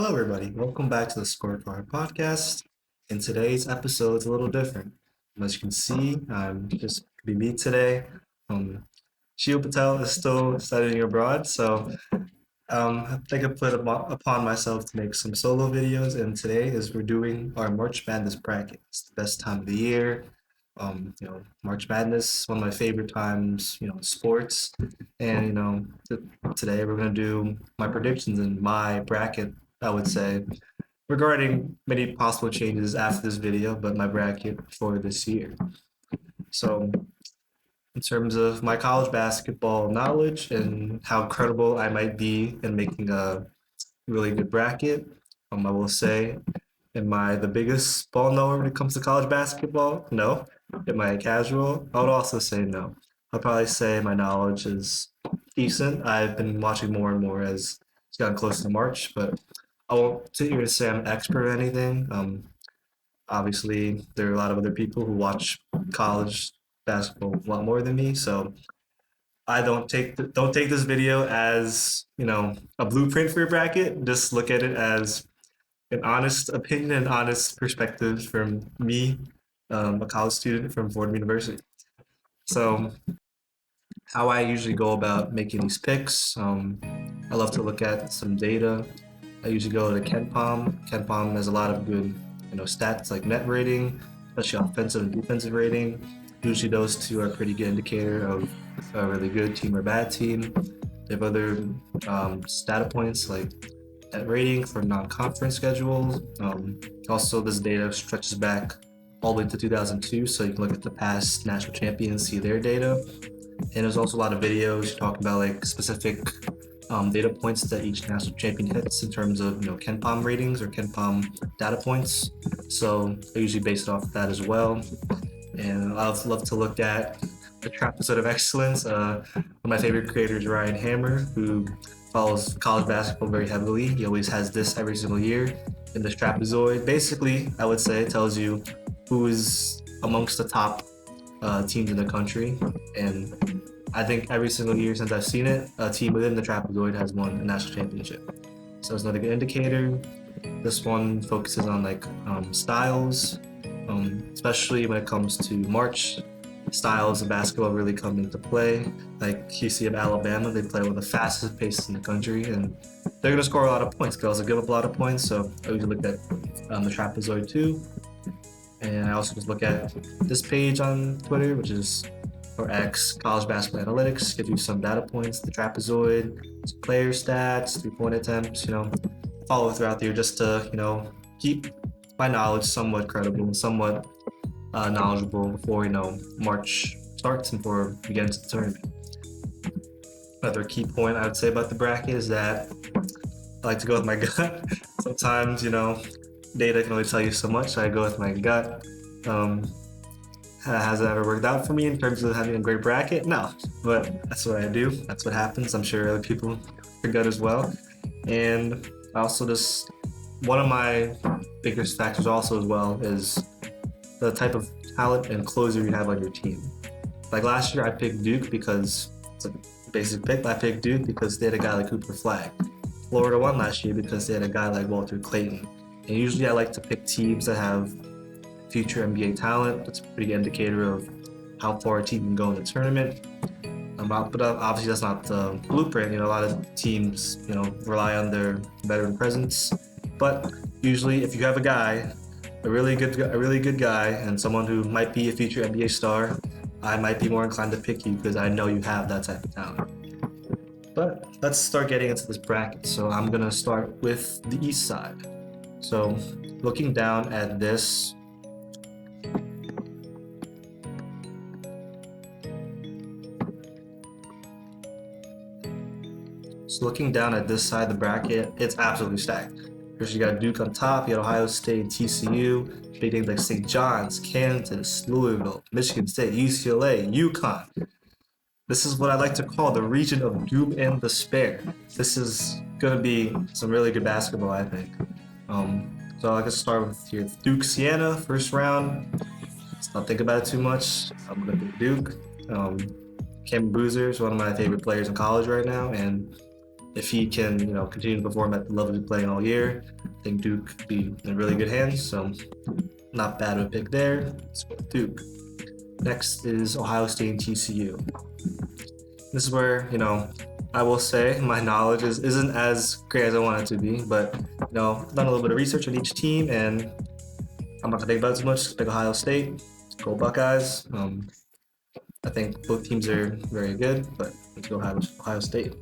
Hello, everybody. Welcome back to the Scorecard Podcast. In today's episode, it's a little different. As you can see, I'm just gonna be me today. Um, Shiv Patel is still studying abroad, so I think I put upon myself to make some solo videos. And today is we're doing our March Madness bracket. It's the best time of the year. March Madness, one of my favorite times. In sports, and today we're gonna do my predictions in my bracket. I would say regarding many possible changes after this video, but my bracket for this year. So, in terms of my college basketball knowledge and how credible I might be in making a really good bracket, I will say, am I the biggest ball knower when it comes to college basketball? No. Am I a casual? I would also say no. I'll probably say my knowledge is decent. I've been watching more and more as it's gotten close to March, but I won't sit here and say I'm an expert or anything. Obviously, there are a lot of other people who watch college basketball a lot more than me, so I don't take this video as a blueprint for your bracket. Just look at it as an honest opinion and honest perspective from me, a college student from Fordham University. So, how I usually go about making these picks, I love to look at some data. I usually go to KenPom. KenPom has a lot of good, stats like net rating, especially offensive and defensive rating. Usually, those two are a pretty good indicator of a really good team or bad team. They have other data points like net rating for non-conference schedules. Also, this data stretches back all the way to 2002, so you can look at the past national champions, see their data. And there's also a lot of videos talking about like specific data points that each national champion hits in terms of KenPom ratings or KenPom data points. So I usually base it off of that as well. And I also love to look at the trapezoid of excellence. One of my favorite creators, Ryan Hammer, who follows college basketball very heavily. He always has this every single year. In this trapezoid, basically, I would say it tells you who is amongst the top teams in the country. And I think every single year since I've seen it, a team within the trapezoid has won a national championship. So it's another good indicator. This one focuses on like styles, especially when it comes to March. Styles of basketball really come into play. Like you see of Alabama, they play with the fastest pace in the country, and they're going to score a lot of points. They also give up a lot of points, so I usually look at the trapezoid too. And I also just look at this page on Twitter, which is or X, College Basketball Analytics, gives you some data points, the trapezoid, some player stats, 3-point attempts, follow throughout the year just to, keep my knowledge somewhat credible and somewhat knowledgeable before, March starts and before we get into the tournament. Another key point I would say about the bracket is that I like to go with my gut. Sometimes, data can only tell you so much, so I go with my gut. Has it ever worked out for me in terms of having a great bracket? No, but that's what I do. That's what happens. I'm sure other people are good as well. And I also just, one of my biggest factors also as well is the type of talent and closer you have on your team. Like last year, I picked Duke because it's a basic pick. I picked Duke because they had a guy like Cooper Flag. Florida won last year because they had a guy like Walter Clayton. And usually I like to pick teams that have future NBA talent. That's a pretty good indicator of how far a team can go in the tournament. But obviously that's not the blueprint. A lot of teams, rely on their veteran presence. But usually if you have a guy, a really good guy, and someone who might be a future NBA star, I might be more inclined to pick you because I know you have that type of talent. But let's start getting into this bracket. So I'm gonna start with the East side. So looking down at this, side of the bracket, it's absolutely stacked. First, you got Duke on top, you got Ohio State, TCU, big names like St. John's, Kansas, Louisville, Michigan State, UCLA, UConn. This is what I like to call the region of doom and despair. This is going to be some really good basketball, I think. So I can start with here Duke Siena, first round. Let's not think about it too much. I'm going to pick Duke. Cam Boozer is one of my favorite players in college right now, and if he can, continue to perform at the level he's playing all year, I think Duke could be in really good hands. So not bad of a pick there. Let's go with Duke. Next is Ohio State and TCU. This is where, I will say my knowledge isn't as great as I want it to be, but, I've done a little bit of research on each team, and I'm not going to think about it too much. Pick Ohio State. Go Buckeyes. I think both teams are very good, but let's go Ohio State.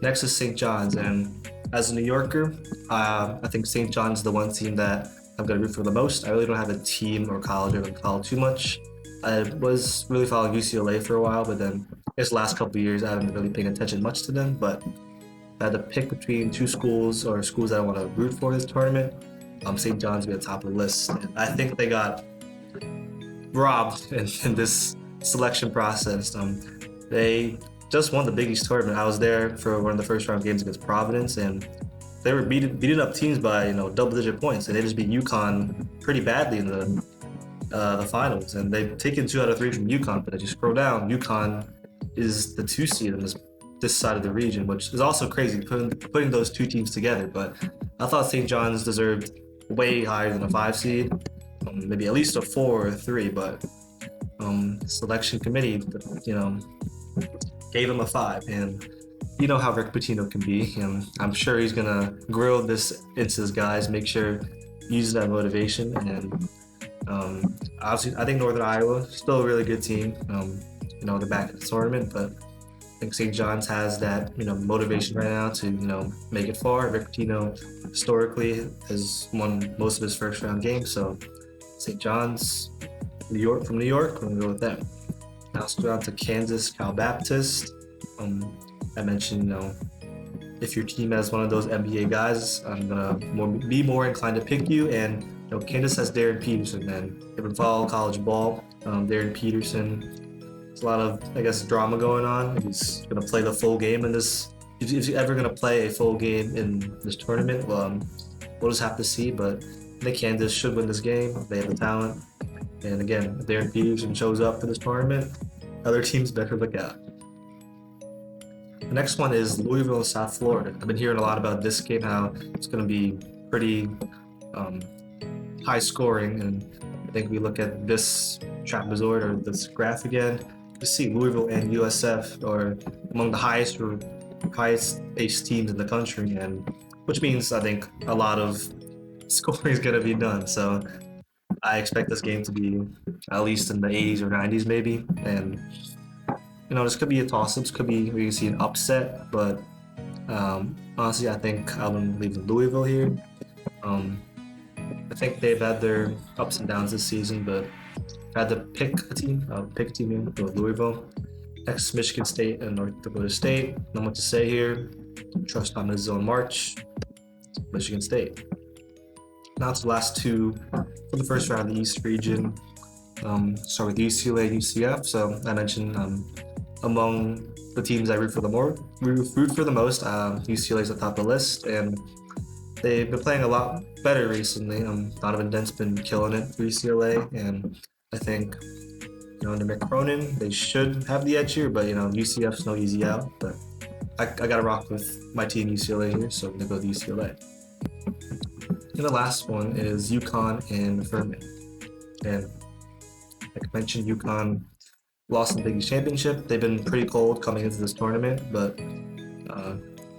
Next is St. John's, and as a New Yorker, I think St. John's is the one team that I'm going to root for the most. I really don't have a team or college I don't follow too much. I was really following UCLA for a while, but then I guess the last couple of years I haven't really paid attention much to them. But if I had to pick between two schools or schools that I want to root for this tournament, St. John's would be at the top of the list. And I think they got robbed in this selection process. They just won the Big East tournament. I was there for one of the first round games against Providence, and they were beating up teams by double-digit points, and they just beat UConn pretty badly in the finals. And they've taken 2 out of 3 from UConn, but as you scroll down, UConn is the 2 seed in this side of the region, which is also crazy putting those 2 teams together. But I thought St. John's deserved way higher than a 5 seed, maybe at least a 4 or a 3, but selection committee, gave him a 5, and you know how Rick Pitino can be, and I'm sure he's gonna grill this into his guys, make sure use that motivation, and obviously I think Northern Iowa still a really good team. They're back at the tournament, but I think St. John's has that motivation right now to make it far. Rick Pitino historically has won most of his first round games, so St. John's, New York, we're gonna go with them. Now let's go down to Kansas Cal Baptist. I mentioned, if your team has one of those NBA guys, I'm gonna be more inclined to pick you. And Kansas has Darren Peterson, and if you follow college ball, Darren Peterson, there's a lot of, I guess, drama going on. He's gonna play the full game in this. If he's ever gonna play a full game in this tournament, we'll just have to see. But I think Kansas should win this game. They have the talent. And again, if Darren Peterson shows up for this tournament, other teams better look out. The next one is Louisville and South Florida. I've been hearing a lot about this game, how it's going to be pretty high scoring, and I think we look at this trapezoid or this graph again, you see Louisville and USF are among the highest paced teams in the country, and which means I think a lot of scoring is going to be done. So I expect this game to be at least in the 80s or 90s maybe, and this could be a toss-up, could be we can see an upset, but honestly I think I'm leaving Louisville here. I think they've had their ups and downs this season, but if I had to pick a team, I'll pick a team here with Louisville. Next, Michigan State and North Dakota State. Not much to say here. Trust on his own march. Michigan State. Now to the last 2 for the first round of the East region. Start with UCLA and UCF. So I mentioned among the teams I root for the most, UCLA is at the top of the list, and they've been playing a lot better recently. Donovan Dent's been killing it for UCLA, and I think under Mick Cronin they should have the edge here, but UCF's no easy out. But I gotta rock with my team UCLA here, so I'm gonna go with UCLA. And the last one is UConn and Furman. And like I mentioned, UConn lost in the Big East Championship. They've been pretty cold coming into this tournament, but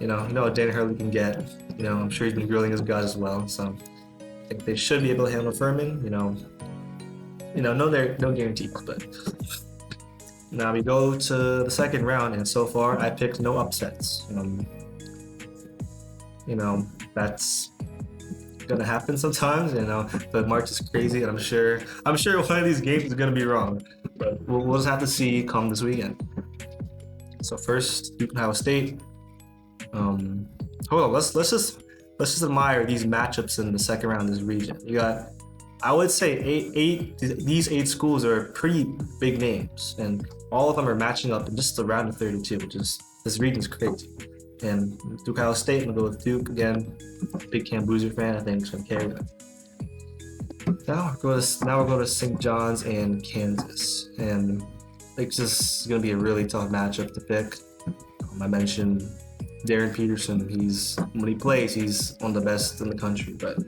what Dan Hurley can get. I'm sure he's been grilling his guys as well. So I think they should be able to handle Furman. No guarantees, but now we go to the second round, and so far I picked no upsets. That's gonna happen sometimes, but March is crazy, and I'm sure one of these games is gonna be wrong, but we'll just have to see come this weekend. So first, Duke and Ohio State. Hold on, let's just admire these matchups in the second round of this region. You got, I would say these 8 schools are pretty big names, and all of them are matching up in just the round of 32, which is, this region's crazy. And Duke Ohio State, I'm gonna go with Duke again. Big Cam Boozer fan, I think it's gonna carry them. Now we're going to St. John's and Kansas, and it's just gonna be a really tough matchup to pick. I mentioned Darren Peterson, when he plays, he's one of the best in the country. But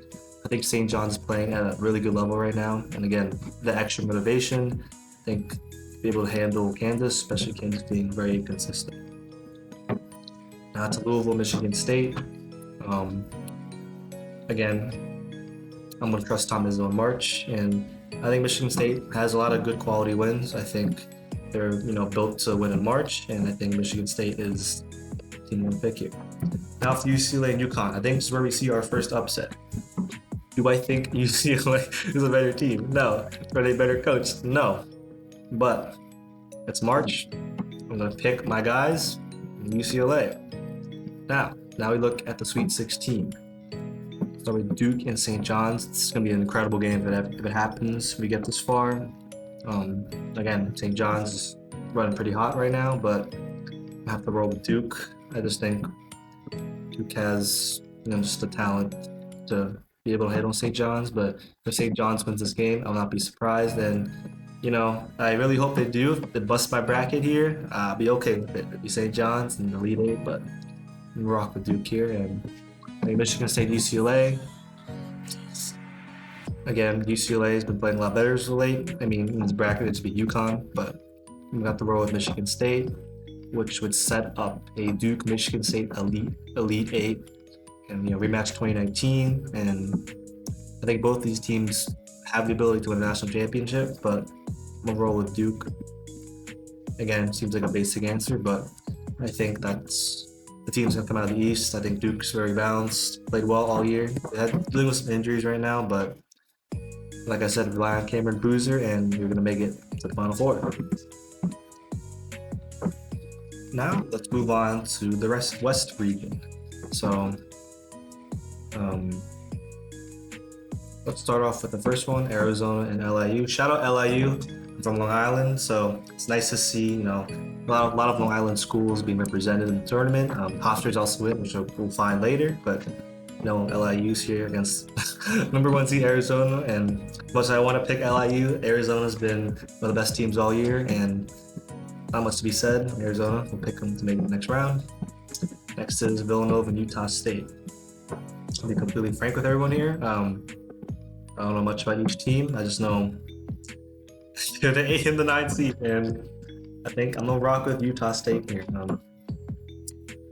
I think St. John's is playing at a really good level right now. And again, the extra motivation, I think, be able to handle Kansas, especially Kansas being very consistent. Now to Louisville, Michigan State. Again, I'm going to trust Tom Izzo in March, and I think Michigan State has a lot of good quality wins. I think they're built to win in March, and I think Michigan State is the team to pick here. Now for UCLA and UConn, I think this is where we see our first upset. Do I think UCLA is a better team? No. Are they better coached? No. But it's March. I'm going to pick my guys, UCLA. Now we look at the Sweet 16. Start with Duke and St. John's. It's going to be an incredible game if it happens. We get this far. Again, St. John's is running pretty hot right now, but I have to roll with Duke. I just think Duke has just the talent to be able to hit on St. John's. But if St. John's wins this game, I'll not be surprised. And I really hope they do. If they bust my bracket here, I'll be okay with it. It'll be St. John's in the Elite Eight, but we rock with Duke here. And Michigan State, UCLA. Again, UCLA has been playing a lot better as of late. I mean, in this bracket, it's be UConn, but we got the roll with Michigan State, which would set up a Duke Michigan State Elite Eight, and rematch 2019. And I think both these teams have the ability to win a national championship, but I'm gonna roll with Duke. Again, seems like a basic answer, but I think that's the team's gonna come out of the East. I think Duke's very balanced, played well all year. They're dealing with some injuries right now, but like I said, rely on Cameron Boozer, and you're gonna make it to the Final Four. Now let's move on to the West region. So let's start off with the first one, Arizona and LIU. Shout out LIU. I'm from Long Island, so it's nice to see a lot of Long Island schools being represented in the tournament. Hofstra's also in, which we'll find later, but LIU's here against number one seed Arizona, and much as I want to pick LIU, Arizona's been one of the best teams all year, and not much to be said. Arizona will pick them to make the next round. Next is Villanova and Utah State. I'll be completely frank with everyone here. I don't know much about each team. I just know they're the 8 and the 9 seed, and I think I'm gonna rock with Utah State here.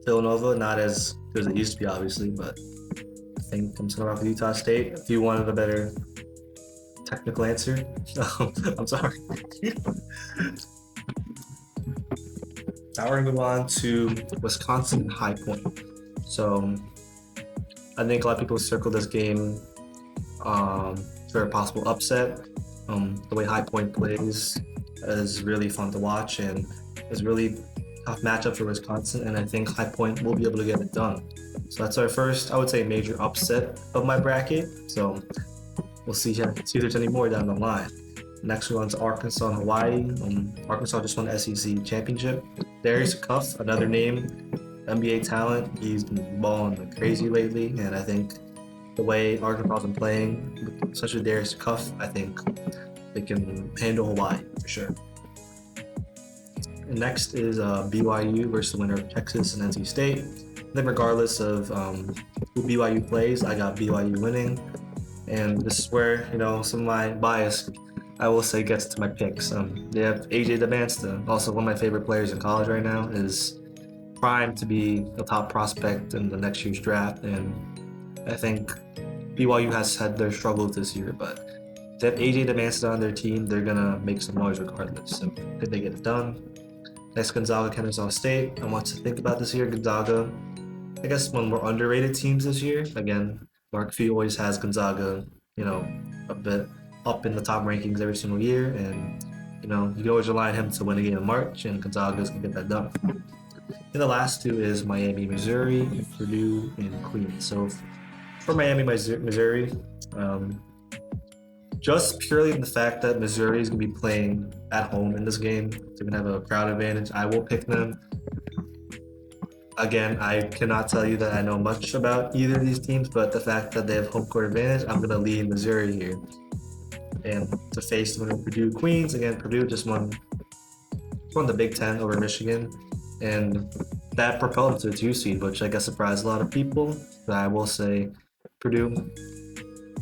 Villanova, not as good as it used to be, obviously, but I think I'm just gonna rock with Utah State. If you wanted a better technical answer, I'm sorry. Now we're gonna move on to Wisconsin and High Point. So I think a lot of people circle this game for a possible upset. The way High Point plays is really fun to watch, and it's really tough matchup for Wisconsin, and I think High Point will be able to get it done. So that's our first, I would say, major upset of my bracket. So we'll see if there's any more down the line. Next we're on to Arkansas and Hawaii. Arkansas just won the SEC championship. Darius Cuff, another name, NBA talent. He's been balling like crazy lately, and I think the way Arkansas has been playing, especially Darius Cuff, I think they can handle Hawaii for sure. And next is BYU versus the winner of Texas and NC State. I think regardless of who BYU plays, I got BYU winning. And this is where, some of my bias, I will say, gets to my picks. They have AJ Demanston, also one of my favorite players in college right now, is primed to be a top prospect in the next year's draft. And I think BYU has had their struggles this year, but if they have AJ Demanston on their team, they're going to make some noise regardless. So if they get it done. Next, Gonzaga, Kennesaw State. I want to think about this year. Gonzaga, I guess, one of the more underrated teams this year. Again, Mark Few always has Gonzaga, a bit up in the top rankings every single year. And, you can always rely on him to win a game in March, and Gonzaga's going to get that done. And the last two is Miami, Missouri, Purdue, and Queens. So for Miami, Missouri, just purely the fact that Missouri is going to be playing at home in this game, they're going to have a crowd advantage. I will pick them. Again, I cannot tell you that I know much about either of these teams, but the fact that they have home court advantage, I'm going to lead Missouri here. And to face the winner of Purdue, Queens, again, Purdue just won the Big Ten over Michigan. And that propelled them to the 2 seed, which I guess surprised a lot of people. But I will say Purdue,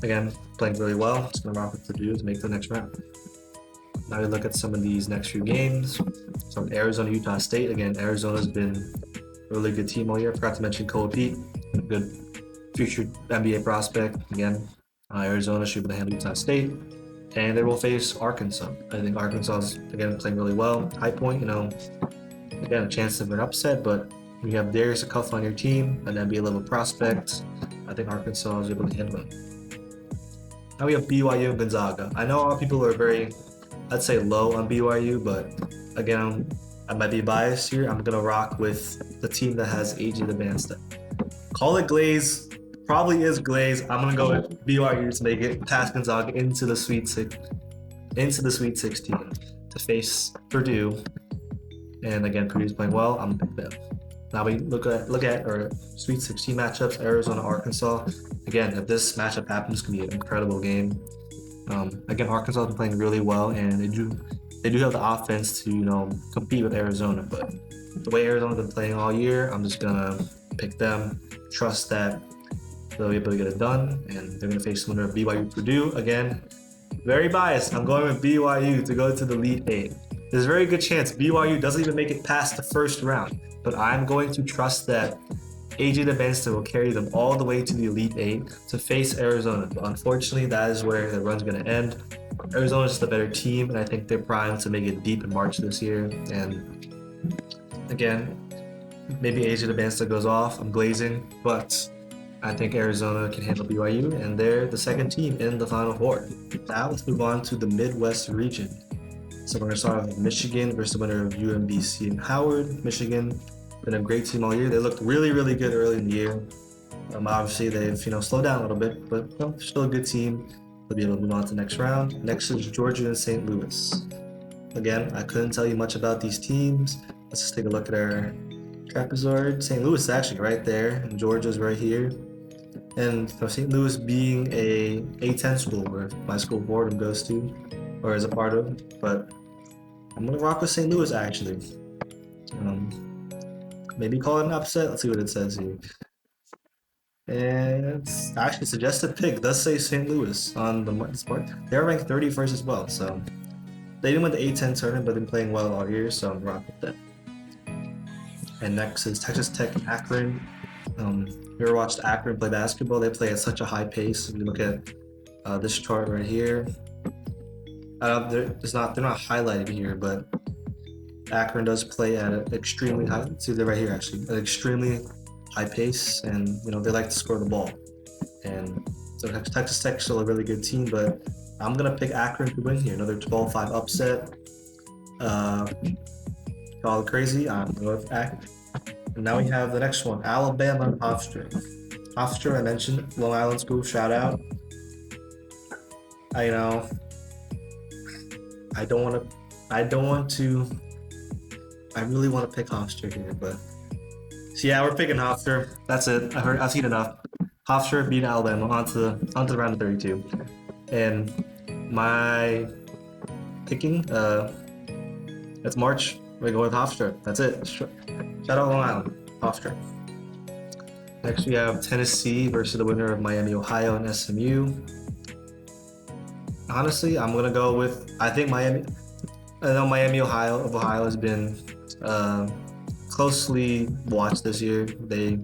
again, playing really well. Just going to rock with Purdue to make the next round. Now we look at some of these next few games. So Arizona, Utah State. Again, Arizona's been a really good team all year. I forgot to mention Cole Pete, a good future NBA prospect. Again, Arizona should be able to handle Utah State. And they will face Arkansas. I think Arkansas is, again, playing really well. High Point, again, a chance of an upset, but when you have Darius Cuff on your team, an NBA level prospect, I think Arkansas is able to handle it. Now we have BYU and Gonzaga. I know a lot of people are very, I'd say, low on BYU, but again, I might be biased here. I'm going to rock with the team that has AJ Dembasta. Call it Glaze. Probably is Glaze. I'm going to go with BYU to make it past Gonzaga into the Sweet 16 to face Purdue. And again, Purdue's playing well. I'm going to pick them. Now we look at our Sweet 16 matchups, Arizona, Arkansas. Again, if this matchup happens, it's going to be an incredible game. Again, Arkansas has been playing really well, and they do have the offense to compete with Arizona. But the way Arizona's been playing all year, I'm just gonna pick them. Trust that they'll be able to get it done, and they're gonna face the winner of BYU Purdue. Again, very biased. I'm going with BYU to go to the Elite Eight. There's a very good chance BYU doesn't even make it past the first round, but I'm going to trust that AJ Dembasta will carry them all the way to the Elite Eight to face Arizona. But unfortunately, that is where the run's going to end. Arizona's just a better team, and I think they're primed to make it deep in March this year. And again, maybe AJ Dembasta goes off. I'm glazing, but I think Arizona can handle BYU, and they're the second team in the Final Four. Now let's move on to the Midwest region. So we're going to start with Michigan versus the winner of UMBC and Howard. Michigan been a great team all year. They looked really, really good early in the year. Obviously, they've slowed down a little bit, but they're still a good team. They'll be able to move on to the next round. Next is Georgia and St. Louis. Again, I couldn't tell you much about these teams. Let's just take a look at our trapezoid. St. Louis is actually right there, and Georgia's right here. And St. Louis being a A10 school, where my school Fordham goes to, or is a part of, but I'm gonna rock with St. Louis actually. Maybe call it an upset. Let's see what it says here. And it's actually suggested pick. It does say St. Louis on the part. They're ranked 31st as well, so they didn't win the A10 tournament, but they've been playing well all year, so I'm rocking with them. And next is Texas Tech and Akron. You ever watched Akron play basketball? They play at such a high pace. If you look at this chart right here, they're not highlighted here, but Akron does play at an extremely high. See, they're right here actually, an extremely high pace, and they like to score the ball. And so Texas Tech is still a really good team, but I'm gonna pick Akron to win here. Another 12-5 upset. Call it crazy. I'm going with Akron. And now we have the next one, Alabama and Hofstra. Hofstra, I mentioned, Long Island School. Shout out. I really want to pick Hofstra here, but so yeah, we're picking Hofstra. That's it. I've seen enough. Hofstra beat Alabama onto the round of 32, and my picking it's March. We go with Hofstra. That's it. Shout out Long Island, Hofstra. Next we have Tennessee versus the winner of Miami, Ohio, and SMU. Honestly, I'm gonna go with Miami. I know Miami, Ohio has been closely watched this year. They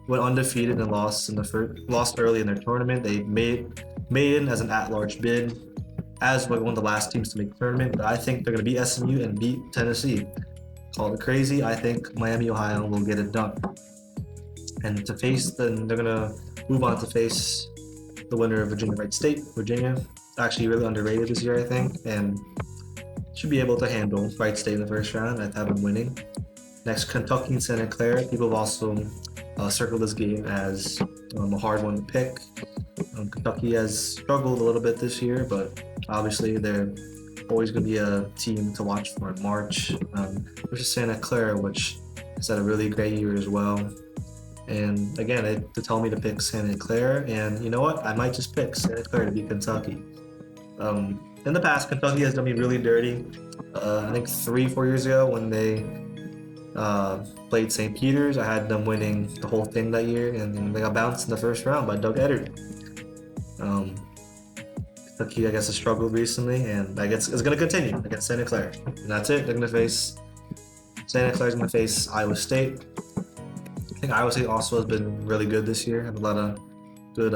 went undefeated and lost early in their tournament. They made in as an at-large bid, as one of the last teams to make the tournament. But I think they're going to beat SMU and beat Tennessee. Call it crazy. I think Miami, Ohio will get it done. And they're going to move on to face the winner of Virginia Wright State. Virginia, actually really underrated this year, I think, and should be able to handle Wright State in the first round. I have them winning. Next, Kentucky and Santa Clara. People have also circled this game as a hard one to pick. Kentucky has struggled a little bit this year, but obviously they're always going to be a team to watch for in March. Versus Santa Clara, which has had a really great year as well. And again, they tell me to pick Santa Clara, and you know what? I might just pick Santa Clara to beat Kentucky. In the past, Kentucky has done me really dirty. I think 3-4 years ago when they played St. Peter's. I had them winning the whole thing that year, and then they got bounced in the first round by Doug Edert. Um, Kentucky, I guess, has struggled recently, and I guess it's going to continue against Santa Clara. And that's it. They're going to face Santa Clara's going to face Iowa State. I think Iowa State also has been really good this year. Have a lot of good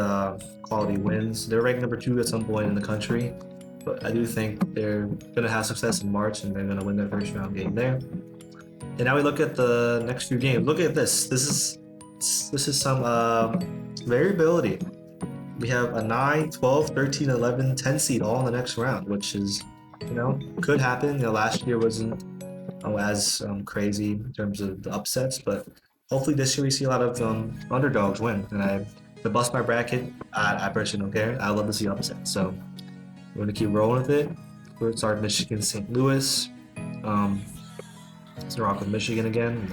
quality wins. They're ranked number 2 at some point in the country, but I do think they're going to have success in March, and they're going to win their first round game there. And now we look at the next few games. Look at this. This is some variability. We have a 9, 12, 13, 11, 10 seed all in the next round, which is, could happen. Last year wasn't as crazy in terms of the upsets, but hopefully this year we see a lot of underdogs win. And to bust my bracket, I personally don't care. I love to see upsets, so we're gonna keep rolling with it. We're starting Michigan, St. Louis. Let's rock with Michigan again.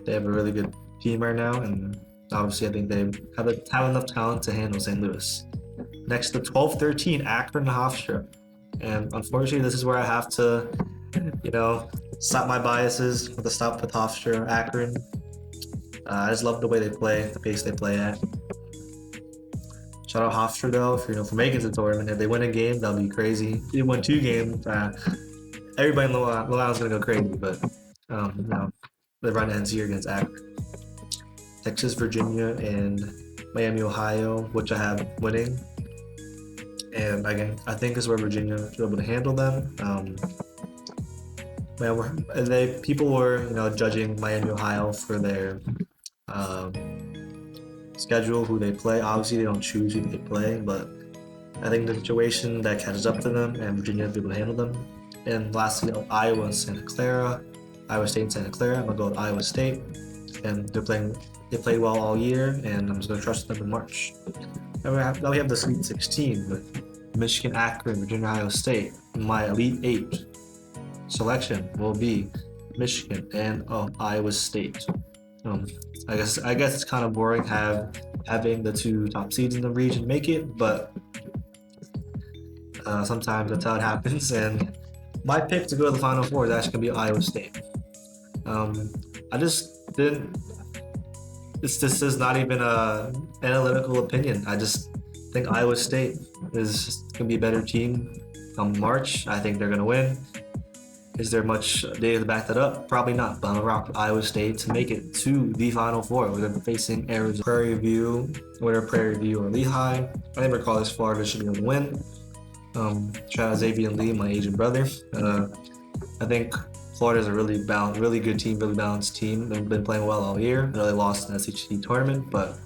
They have a really good team right now, and obviously I think they have enough talent to handle St. Louis. Next, the 12-13 Akron Hofstra, and unfortunately this is where I have to, stop my biases with the stop with Hofstra Akron. I just love the way they play, the pace they play at. Shout out Hofstra though, for making the tournament. If they win a game, that'll be crazy. If they win 2 games, everybody in Long Island's gonna go crazy. But they're running ends here against Akron. Texas, Virginia, and Miami, Ohio, which I have winning. And again, I think this is where Virginia should be able to handle them. People were, judging Miami, Ohio for their schedule, who they play. Obviously, they don't choose who they play, but I think the situation that catches up to them, and Virginia will be able to handle them. And lastly, Iowa and Santa Clara, Iowa State and Santa Clara. I'm gonna go with Iowa State, and they played well all year, and I'm just gonna trust them in March. Now we have the Sweet 16 with Michigan, Akron, Virginia, Iowa State. My Elite 8 selection will be Michigan and Iowa State. I guess it's kind of boring having the 2 top seeds in the region make it, but sometimes that's how it happens. And my pick to go to the Final Four is actually gonna be Iowa State. I just didn't. This is not even a analytical opinion. I just think Iowa State is just gonna be a better team come March. I think they're gonna win. Is there much data to back that up? Probably not, but I'm gonna rock with Iowa State to make it to the Final Four. We're gonna be facing Arizona, Prairie View, or Lehigh. I never call this Florida should be able to win. Shout out Xavier Lee, my Asian brother. I think Florida's a really good team, really balanced team. They've been playing well all year. I know they lost in the SEC tournament, but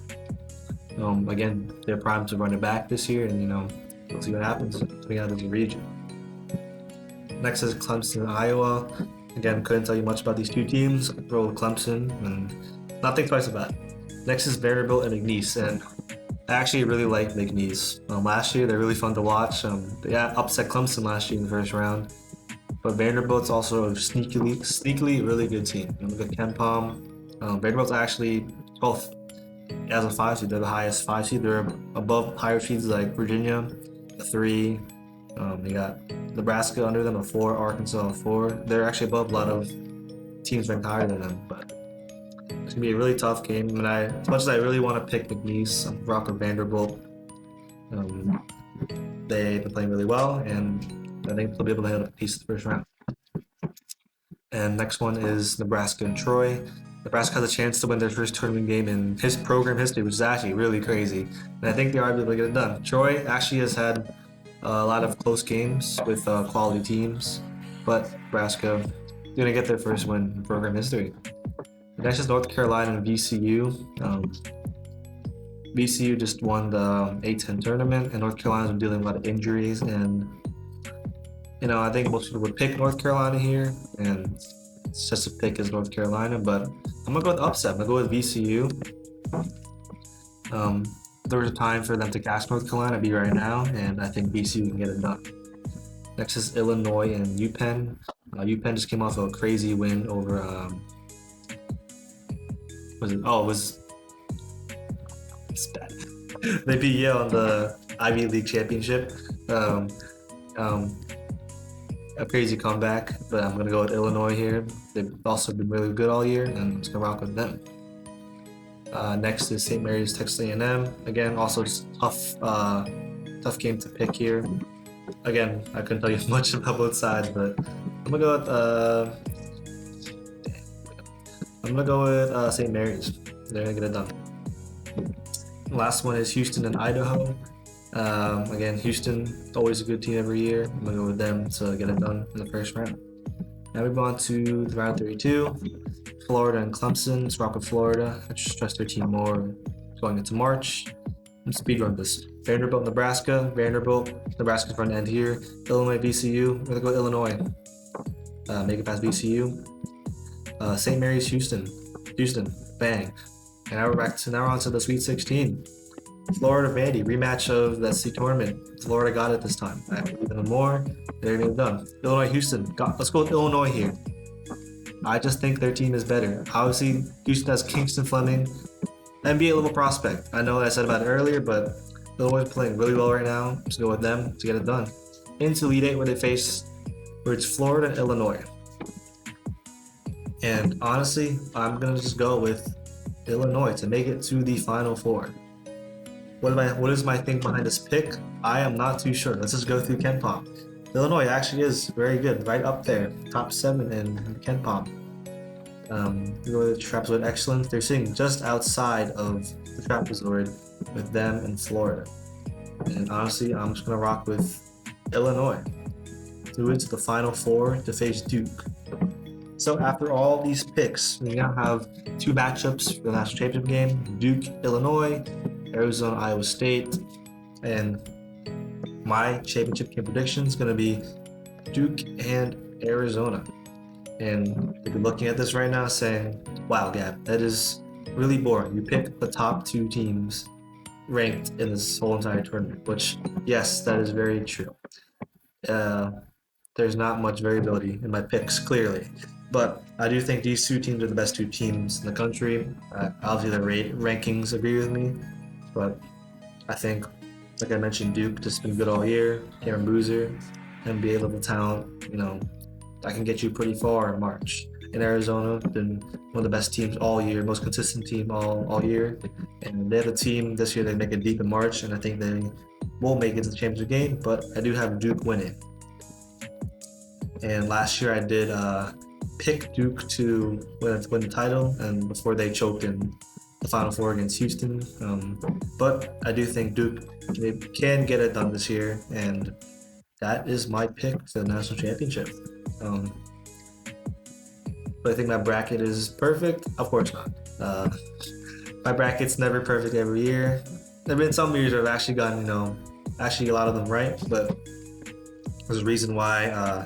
again, they're primed to run it back this year, and we'll see what happens coming out of the region. Next is Clemson and Iowa. Again, couldn't tell you much about these 2 teams. Roll with Clemson and not think twice about it. Next is Vanderbilt and McNeese, and I actually really like McNeese. Last year, they're really fun to watch. They upset Clemson last year in the first round, but Vanderbilt's also a sneakily really good team. Look at KenPom. Vanderbilt's actually 12th as a 5 seed. They're the highest 5 seed. They're above higher seeds like Virginia, a 3. They got Nebraska under them, a 4, Arkansas, a 4. They're actually above a lot of teams ranked higher than them, but it's gonna be a really tough game. And as much as I really want to pick McNeese, I'm rocking Vanderbilt. They've been playing really well, and I think they'll be able to handle a piece of the first round. And next one is Nebraska and Troy. Nebraska has a chance to win their first tournament game in his program history, which is actually really crazy. And I think they are able to get it done. Troy actually has had a lot of close games with quality teams, but Nebraska going to get their first win in program history. Next is North Carolina and VCU. VCU just won the A-10 tournament, and North Carolina's been dealing with a lot of injuries. And I think most people would pick North Carolina here, and it's just a pick as North Carolina. But I'm gonna go with the upset. I'm gonna go with VCU. There was a time for them to catch North Carolina, it'd be right now, and I think VCU can get it done. Next is Illinois and UPenn. UPenn just came off a crazy win over. It's bad. They beat Yale in the Ivy League championship. a crazy comeback, but I'm gonna go with Illinois here. They've also been really good all year, and I'm just gonna rock with them. Next is St. Mary's Texas A&M. Again, also tough game to pick here. Again, I couldn't tell you much about both sides, but I'm gonna go with St. Mary's. They're gonna get it done. Last one is Houston and Idaho. Again, Houston, always a good team every year. I'm gonna go with them to get it done in the first round. Now we move on to the round 32. Florida and Clemson. Let's rock with Florida. I just trust their team more going into March. Let's speedrun this. Vanderbilt, Nebraska. Vanderbilt, Nebraska's front end here. Illinois, VCU. We're gonna go Illinois. Make it past VCU. St. Mary's, Houston. Houston, bang. And now we're on to the Sweet 16. Florida, Vandy, rematch of the SEC tournament. Florida got it this time. I believe in them more. They're gonna get it done. Illinois, Houston. Let's go with Illinois here. I just think their team is better. Obviously, Houston has Kingston Fleming, NBA level prospect. I know I said about it earlier, but Illinois is playing really well right now. Let's go with them to get it done. Into Elite Eight, where it's Florida and Illinois. And honestly, I'm gonna just go with Illinois to make it to the Final Four. What is my thing behind this pick? I am not too sure. Let's just go through KenPom. Illinois actually is very good, right up there, top 7 in KenPom. We go with the Trapezoid Excellence. They're sitting just outside of the Trapezoid with them and Florida. And honestly, I'm just gonna rock with Illinois through into the Final Four to face Duke. So after all these picks, we now have 2 matchups for the national championship game: Duke, Illinois, Arizona, Iowa State, and my championship game prediction is going to be Duke and Arizona. And if you're looking at this right now saying, wow, Gab, that is really boring. You pick the top 2 teams ranked in this whole entire tournament, which, yes, that is very true. There's not much variability in my picks, clearly. But I do think these 2 teams are the best 2 teams in the country. Obviously, the rankings agree with me, but I think, like I mentioned, Duke just been good all year. Cameron Boozer, NBA level talent. I can get you pretty far in March. In Arizona, been one of the best teams all year, most consistent team all year. And they have a team this year that make it deep in March, and I think they will make it to the championship game. But I do have Duke winning. And last year I did pick Duke to win the title, and before they choked in the Final Four against Houston. But I do think Duke can get it done this year, and that is my pick for the national championship. But I think my bracket is perfect. Of course not. My bracket's never perfect every year. There have been some years where I've actually gotten, actually a lot of them right, but there's a reason why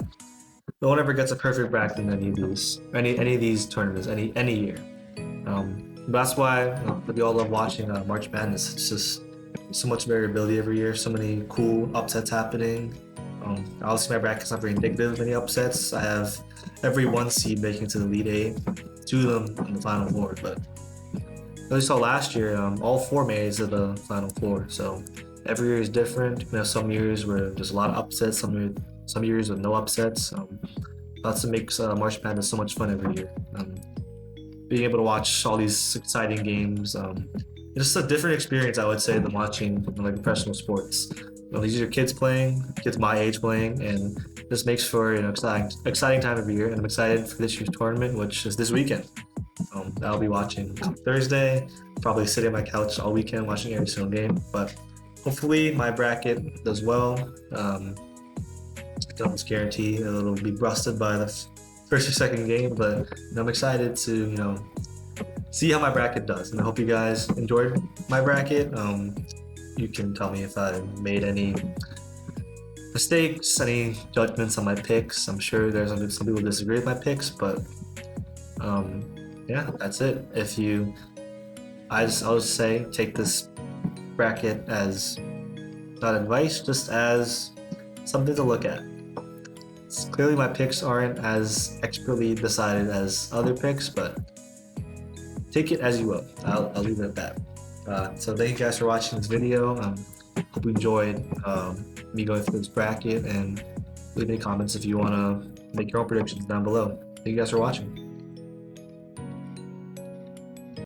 no one ever gets a perfect bracket in any of these tournaments, any year. But that's why we all love watching March Madness. It's just so much variability every year, so many cool upsets happening. Obviously, my bracket's not very indicative of any upsets. I have every 1 seed making it to the Elite Eight, 2 of them in the Final Four. But as we saw last year, all 4 made it to the Final Four. So every year is different. We have some years where there's a lot of upsets, some years with no upsets. That's what makes March Madness so much fun every year. Being able to watch all these exciting games, it's just a different experience, I would say, than watching professional sports. These are kids playing, kids my age playing, and this makes for exciting time of year. And I'm excited for this year's tournament, which is this weekend. I'll be watching Thursday, probably sitting on my couch all weekend watching every single game. But hopefully my bracket does well. I can almost guarantee it'll be busted by the first or second game, but I'm excited to see how my bracket does, and I hope you guys enjoyed my bracket. You can tell me if I made any mistakes, any judgments on my picks. I'm sure there's some people disagree with my picks, but yeah, that's it. I'll just say take this bracket as not advice, just as something to look at. Clearly my picks aren't as expertly decided as other picks, but take it as you will. I'll leave it at that. So thank you guys for watching this video. Hope you enjoyed me going through this bracket, and leave any comments if you want to make your own predictions down below. Thank you guys for watching.